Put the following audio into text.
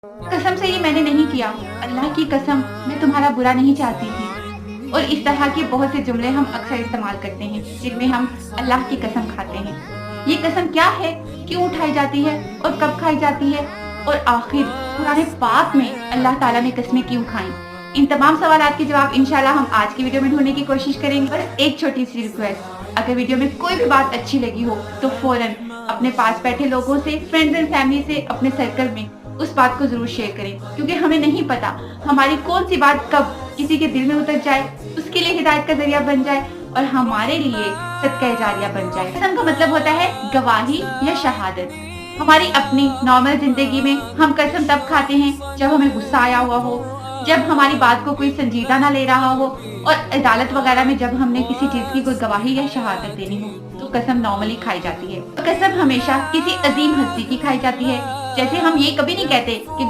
कसम से ये मैंने नहीं किया, अल्लाह की कसम मैं तुम्हारा बुरा नहीं चाहती थी। और इस तरह के बहुत से जुमले हम अक्सर इस्तेमाल करते हैं जिनमें हम अल्लाह की कसम खाते हैं। ये कसम क्या है, क्यों उठाई जाती है और कब खाई जाती है, और आखिर कुरान पाक में अल्लाह ताला ने कस्में क्यों खाई? इन तमाम सवालात के जवाब इंशाल्लाह हम आज की वीडियो में ढूंढने की कोशिश करेंगे। और एक छोटी सी रिक्वेस्ट, अगर वीडियो में कोई भी बात अच्छी लगी हो तो फौरन अपने पास बैठे लोगों से, फ्रेंड्स एंड फैमिली से, अपने सर्कल में उस बात को जरूर शेयर करें, क्योंकि हमें नहीं पता हमारी कौन सी बात कब किसी के दिल में उतर जाए, उसके लिए हिदायत का जरिया बन जाए और हमारे लिए सदका जारिया बन जाए। कसम का मतलब होता है गवाही या शहादत। हमारी अपनी नॉर्मल जिंदगी में हम कसम तब खाते हैं जब हमें गुस्सा आया हुआ हो, जब हमारी बात को कोई संजीदा ना ले रहा हो, और अदालत वगैरह में जब हमने किसी चीज की कोई गवाही या शहादत देनी हो तो कसम नॉर्मली खाई जाती है। कसम हमेशा किसी अजीम हस्ती की खाई जाती है। जैसे हम ये कभी नहीं कहते कि